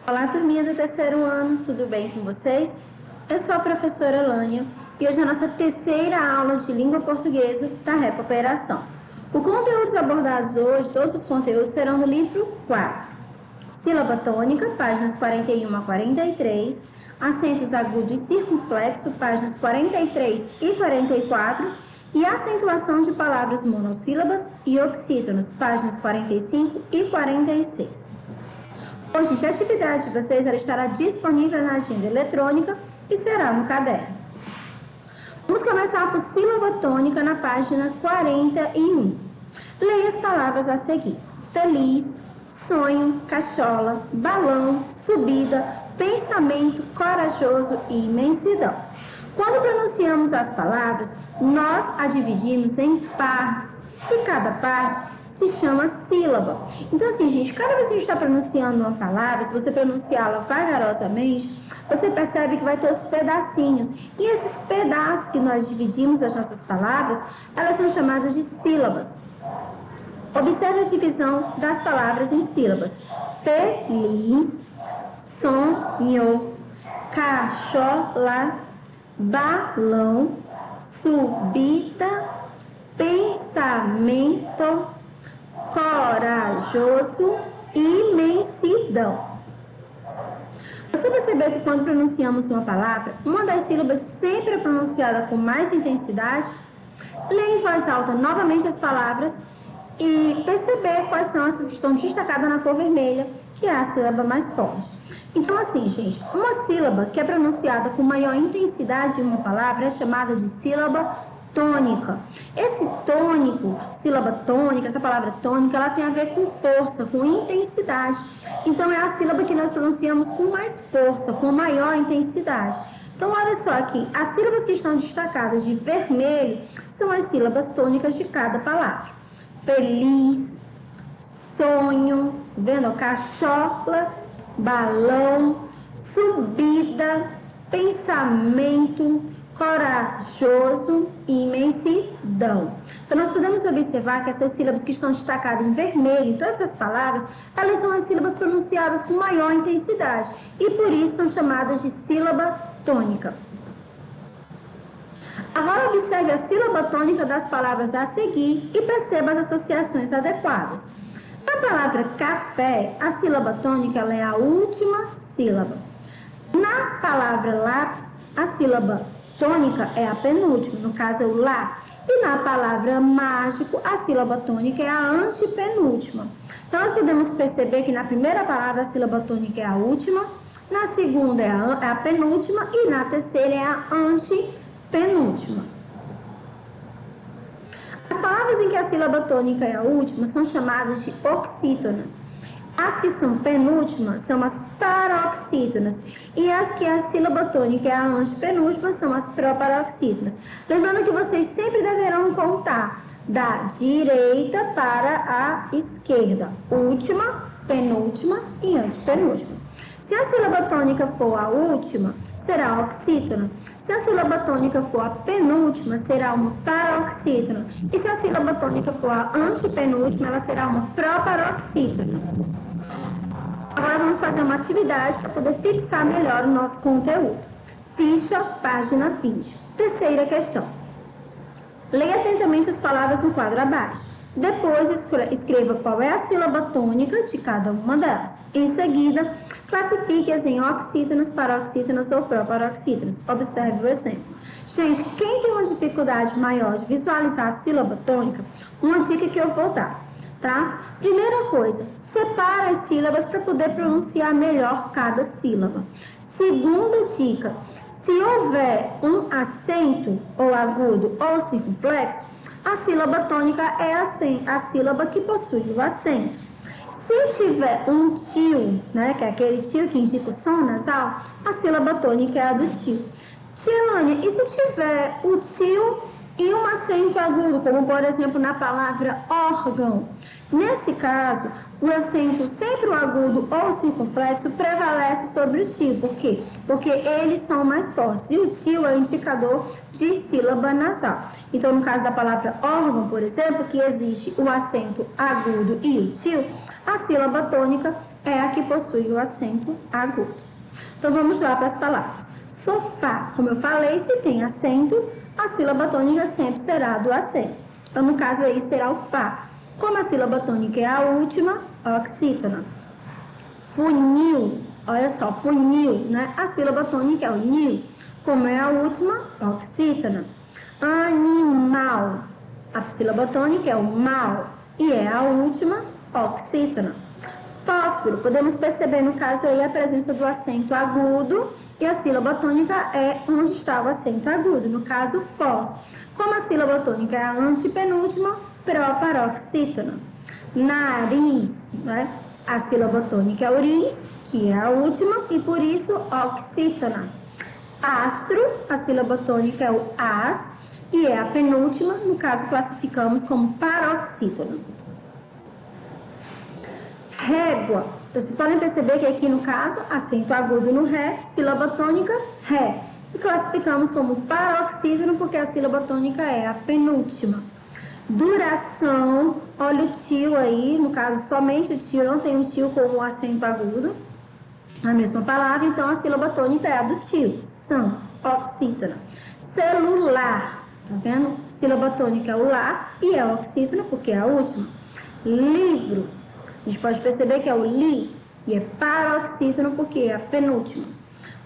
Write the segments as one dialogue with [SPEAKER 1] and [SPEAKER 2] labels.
[SPEAKER 1] Olá, turminha do terceiro ano, tudo bem com vocês? Eu sou a professora Lânia e hoje é a nossa terceira aula de língua portuguesa da recuperação. Os conteúdos abordados hoje, todos os conteúdos serão do livro 4. Sílaba tônica, páginas 41 a 43, acentos agudos e circunflexo, páginas 43 e 44, e acentuação de palavras monossílabas e oxítonos, páginas 45 e 46. Hoje, gente, a atividade de vocês ela estará disponível na agenda eletrônica e será no caderno. Vamos começar por sílaba tônica na página 41. Leia as palavras a seguir: feliz, sonho, cachola, balão, subida, pensamento, corajoso e imensidão. Quando pronunciamos as palavras, nós a dividimos em partes e cada parte se chama sílaba. Então, assim, gente, cada vez que a gente está pronunciando uma palavra, se você pronunciá-la vagarosamente, você percebe que vai ter os pedacinhos. E esses pedaços que nós dividimos as nossas palavras, elas são chamadas de sílabas. Observe a divisão das palavras em sílabas: feliz, sonho, cachola, balão, subida, pensamento, corajoso e imensidão. Você percebeu que quando pronunciamos uma palavra, uma das sílabas sempre é pronunciada com mais intensidade? Leia em voz alta novamente as palavras e perceber quais são essas que estão destacadas na cor vermelha, que é a sílaba mais forte. Então, assim, gente, uma sílaba que é pronunciada com maior intensidade em uma palavra é chamada de sílaba tônica. Esse tônico, sílaba tônica, essa palavra tônica, ela tem a ver com força, com intensidade. Então, é a sílaba que nós pronunciamos com mais força, com maior intensidade. Então, olha só aqui, as sílabas que estão destacadas de vermelho são as sílabas tônicas de cada palavra. Feliz, sonho, vendo? Cachola, balão, subida, pensamento, corajoso e imensidão. Então, nós podemos observar que essas sílabas que estão destacadas em vermelho em todas as palavras, elas são as sílabas pronunciadas com maior intensidade e, por isso, são chamadas de sílaba tônica. Agora, observe a sílaba tônica das palavras a seguir e perceba as associações adequadas. Na palavra café, a sílaba tônica ela é a última sílaba. Na palavra lápis, a sílaba tônica é a penúltima, no caso é o lá. E na palavra mágico, a sílaba tônica é a antepenúltima. Então, nós podemos perceber que na primeira palavra a sílaba tônica é a última, na segunda é a penúltima e na terceira é a antepenúltima. As palavras em que a sílaba tônica é a última são chamadas de oxítonas. As que são penúltimas são as paroxítonas. E as que a sílaba tônica é a antepenúltima são as proparoxítonas. Lembrando que vocês sempre deverão contar da direita para a esquerda. Última, penúltima e antepenúltima. Se a sílaba tônica for a última, será a oxítona. Se a sílaba tônica for a penúltima, será uma paroxítona. E se a sílaba tônica for a antepenúltima, ela será uma proparoxítona. Agora vamos fazer uma atividade para poder fixar melhor o nosso conteúdo. Ficha, página 20. Terceira questão. Leia atentamente as palavras no quadro abaixo. Depois escreva qual é a sílaba tônica de cada uma delas. Em seguida, classifique-as em oxítonas, paroxítonas ou proparoxítonas. Observe o exemplo. Gente, quem tem uma dificuldade maior de visualizar a sílaba tônica, uma dica que eu vou dar, tá? Primeira coisa, separa as sílabas para poder pronunciar melhor cada sílaba. Segunda dica, se houver um acento ou agudo ou circunflexo, a sílaba tônica é a sílaba que possui o acento. Se tiver um tio, né, que é aquele tio que indica o som nasal, a sílaba tônica é a do tio. Tia Lânia, e se tiver o tio e um acento agudo, como por exemplo na palavra órgão? Nesse caso, o acento sempre o agudo ou o circunflexo prevalece sobre o tio. Por quê? Porque eles são mais fortes. E o tio é o indicador de sílaba nasal. Então, no caso da palavra órgão, por exemplo, que existe o acento agudo e o tio, a sílaba tônica é a que possui o acento agudo. Então, vamos lá para as palavras. Sofá, como eu falei, se tem acento, a sílaba tônica sempre será do acento. Então, no caso aí, será o Fá. Como a sílaba tônica é a última, oxítona. Funil, olha só, funil, né? A sílaba tônica é o nil. Como é a última, oxítona. Animal, a sílaba tônica é o mal e é a última, oxítona. Fósforo, podemos perceber no caso aí a presença do acento agudo e a sílaba tônica é onde está o acento agudo, no caso fós. Como a sílaba tônica é a antepenúltima, proparoxítona. Nariz, né? A sílaba tônica é oris, que é a última, e por isso oxítona. Astro, a sílaba tônica é o as, e é a penúltima, no caso classificamos como paroxítona. Régua, vocês podem perceber que aqui no caso, acento agudo no ré, sílaba tônica, ré. E classificamos como paroxítona porque a sílaba tônica é a penúltima. Duração, olha o tio aí, no caso somente o tio, não tem um tio com um acento agudo. A mesma palavra, então a sílaba tônica é a do tio, são, oxítona. Celular, tá vendo? Sílaba tônica é o lar e é oxítona porque é a última. Livro, a gente pode perceber que é o li e é paroxítona porque é a penúltima.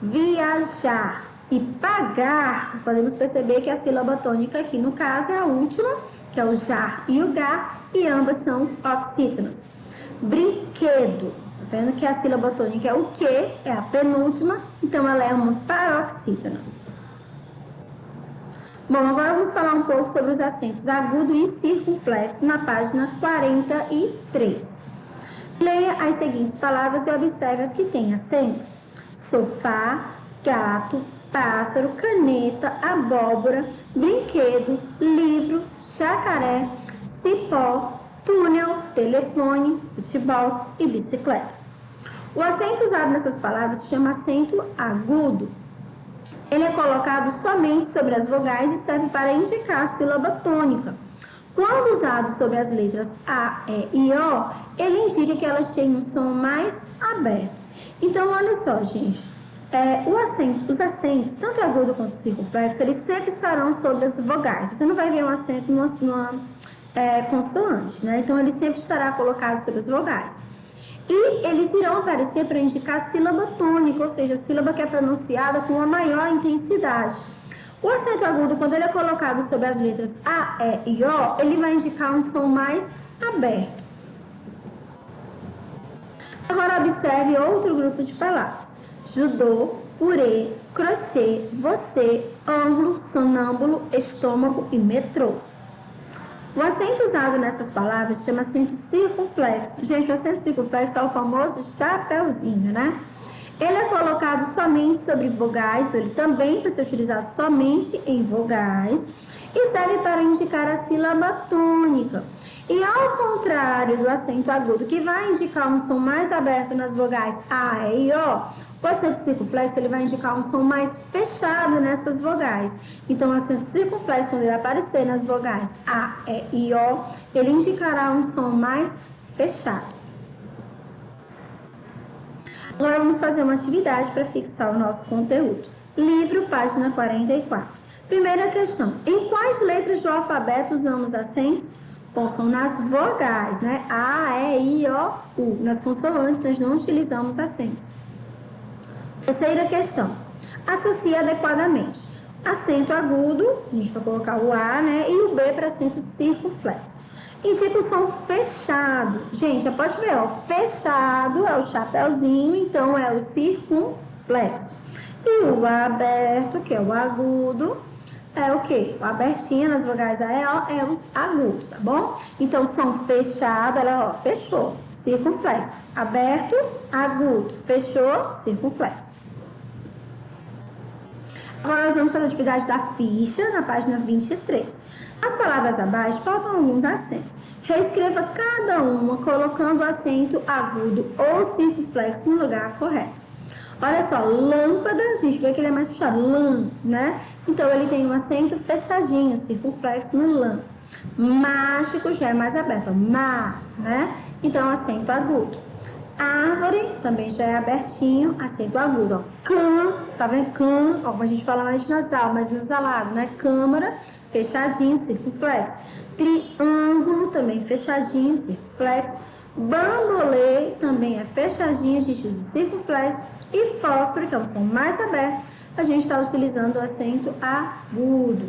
[SPEAKER 1] Viajar e pagar, podemos perceber que a sílaba tônica aqui no caso é a última, que é o jar e o gar, e ambas são oxítonas. Brinquedo, tá vendo que a sílaba tônica é o que, é a penúltima, então ela é uma paroxítona. Bom, agora vamos falar um pouco sobre os acentos agudo e circunflexo na página 43. Leia as seguintes palavras e observe as que têm acento. Sofá, gato, pássaro, caneta, abóbora, brinquedo, livro, jacaré, cipó, túnel, telefone, futebol e bicicleta. O acento usado nessas palavras se chama acento agudo. Ele é colocado somente sobre as vogais e serve para indicar a sílaba tônica. Quando usado sobre as letras A, E e O, ele indica que elas têm um som mais aberto. Então, olha só, gente. Os acentos, tanto agudo quanto circunflexo, eles sempre estarão sobre as vogais. Você não vai ver um acento numa consoante, né? Então, ele sempre estará colocado sobre as vogais. E eles irão aparecer para indicar a sílaba tônica, ou seja, a sílaba que é pronunciada com a maior intensidade. O acento agudo, quando ele é colocado sobre as letras A, E e O, ele vai indicar um som mais aberto. Agora, observe outro grupo de palavras. Judô, purê, crochê, você, ângulo, sonâmbulo, estômago e metrô. O acento usado nessas palavras se chama acento circunflexo. Gente, o acento circunflexo é o famoso chapeuzinho, né? Ele é colocado somente sobre vogais, então ele também vai ser utilizado somente em vogais e serve para indicar a sílaba tônica. E ao contrário do acento agudo, que vai indicar um som mais aberto nas vogais A, E e O, o acento circunflexo ele vai indicar um som mais fechado nessas vogais. Então, o acento circunflexo, quando ele aparecer nas vogais A, E e O, ele indicará um som mais fechado. Agora, vamos fazer uma atividade para fixar o nosso conteúdo. Livro, página 44. Primeira questão. Em quais letras do alfabeto usamos acentos? Bom, são nas vogais, né? A, E, I, O, U. Nas consoantes, nós não utilizamos acentos. Terceira questão. Associe adequadamente. Acento agudo, a gente vai colocar o A, né? E o B para acento circunflexo. Indica o som fechado. Gente, já pode ver, ó. Fechado é o chapeuzinho, então é o circunflexo. E o aberto, que é o agudo, é o quê? O abertinho nas vogais A e O é os agudos, tá bom? Então, som fechado, ela, ó, fechou, circunflexo. Aberto, agudo, fechou, circunflexo. Agora, nós vamos fazer a atividade da ficha, na página 23. As palavras abaixo faltam alguns acentos. Reescreva cada uma colocando o acento agudo ou circunflexo no lugar correto. Olha só, lâmpada, a gente vê que ele é mais fechado, lã, né? Então, ele tem um acento fechadinho, circunflexo no lã. Mágico já é mais aberto, má, né? Então, acento agudo. Árvore, também já é abertinho, acento agudo, ó. Cã, tá vendo? Cã, ó, como a gente fala mais nasal, mais nasalado, né? Câmara, fechadinho, circunflexo. Triângulo, também fechadinho, circunflexo. Bambolê, também é fechadinho, a gente usa circunflexo. E fósforo, que é um som mais aberto, a gente está utilizando o acento agudo.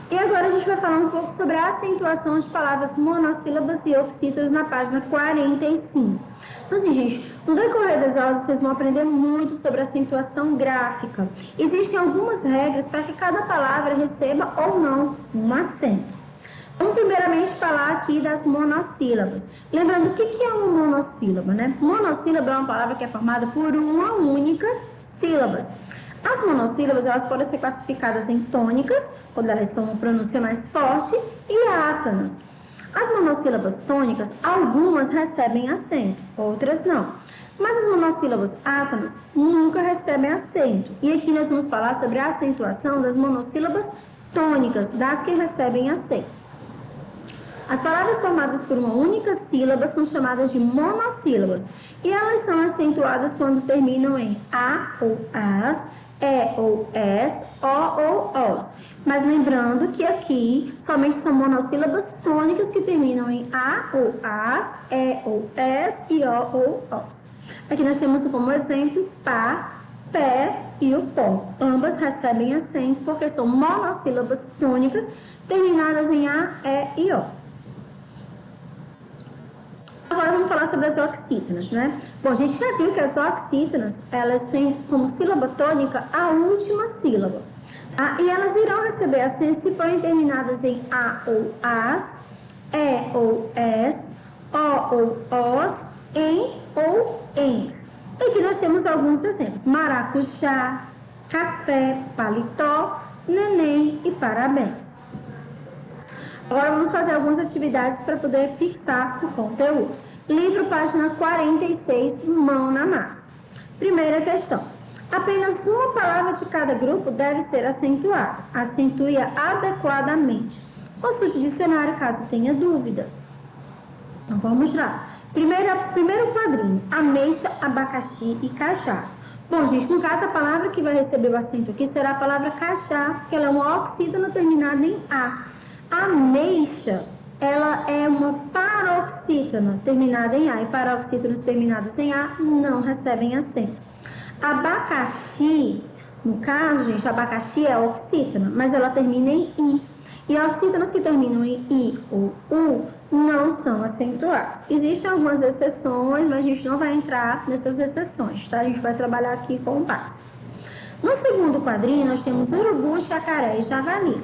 [SPEAKER 1] E agora a gente vai falar um pouco sobre a acentuação de palavras monossílabas e oxítonas na página 45. Então, assim, gente, no decorrer das aulas vocês vão aprender muito sobre acentuação gráfica. Existem algumas regras para que cada palavra receba ou não um acento. Vamos primeiramente falar aqui das monossílabas. Lembrando, o que é uma monossílaba, né? Monossílaba é uma palavra que é formada por uma única sílaba. As monossílabas, elas podem ser classificadas em tônicas, quando elas são uma pronúncia mais forte, e átonas. As monossílabas tônicas, algumas recebem acento, outras não. Mas as monossílabas átonas nunca recebem acento. E aqui nós vamos falar sobre a acentuação das monossílabas tônicas, das que recebem acento. As palavras formadas por uma única sílaba são chamadas de monossílabas. E elas são acentuadas quando terminam em A ou AS, E ou S, O ou OS. Mas lembrando que aqui somente são monossílabas tônicas que terminam em A ou AS, E ou S e O ou OS. Aqui nós temos como exemplo pá, pé e o pó. Ambas recebem acento porque são monossílabas tônicas terminadas em A, E e O. Agora vamos falar sobre as oxítonas, né? Bom, a gente já viu que as oxítonas, elas têm como sílaba tônica a última sílaba. Tá? E elas irão receber acento se forem terminadas em A ou AS, E ou S, O ou OS, em ou ENS. Aqui nós temos alguns exemplos: maracujá, café, paletó, neném e parabéns. Agora vamos fazer algumas atividades para poder fixar o conteúdo. Livro, página 46, mão na massa. Primeira questão. Apenas uma palavra de cada grupo deve ser acentuada. Acentue-a adequadamente. Consulte o dicionário caso tenha dúvida. Então vamos lá. Primeiro quadrinho. Ameixa, abacaxi e cajá. Bom, gente, no caso a palavra que vai receber o acento aqui será a palavra cajá, que ela é uma oxítona terminada em A. Ameixa, ela é uma paroxítona terminada em A, e paroxítonas terminadas em A não recebem acento. Abacaxi, no caso, gente, abacaxi é oxítona, mas ela termina em I. E oxítonas que terminam em I ou U não são acentuadas. Existem algumas exceções, mas a gente não vai entrar nessas exceções, tá? A gente vai trabalhar aqui com o básico. No segundo quadrinho, nós temos urubu, jacaré e javali.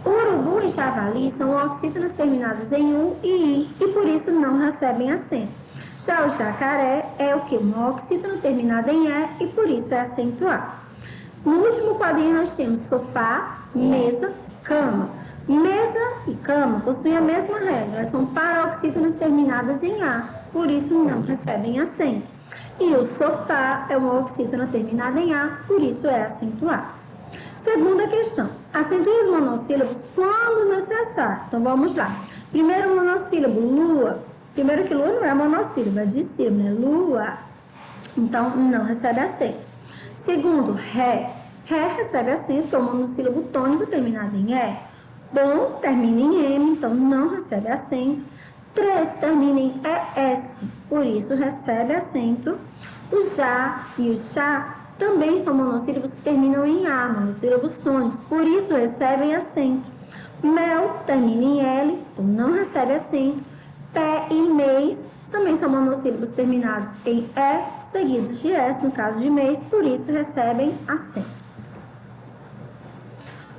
[SPEAKER 1] Urubu e javali são oxítonas terminadas em U e I, e por isso não recebem acento. Já o jacaré é o que? Uma oxítona terminada em E, e por isso é acentuado. No último quadrinho nós temos sofá, mesa e cama. Mesa e cama possuem a mesma regra, elas são paroxítonas terminadas em A, por isso não recebem acento. E o sofá é uma oxítona terminada em A, por isso é acentuado. Segunda questão. Acentue os monossílabos quando necessário. Então, vamos lá. Primeiro monossílabo, lua. Primeiro que lua não é monossílabo, é dissílabo, né? Lua. Então, não recebe acento. Segundo, ré. Ré recebe acento, que é um monossílabo tônico terminado em E. Bom termina em M, então não recebe acento. 3 termina em ES, por isso recebe acento. O já e o chá também são monossílabos que terminam em A, monossílabos tônicos, por isso recebem acento. Mel termina em L, então não recebe acento. Pé e mês também são monossílabos terminados em E, seguidos de S, no caso de mês, por isso recebem acento.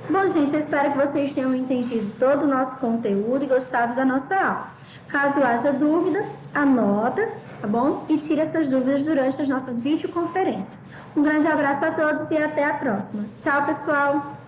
[SPEAKER 1] Bom, gente, eu espero que vocês tenham entendido todo o nosso conteúdo e gostado da nossa aula. Caso haja dúvida, anota, tá bom? E tire essas dúvidas durante as nossas videoconferências. Um grande abraço a todos e até a próxima. Tchau, pessoal!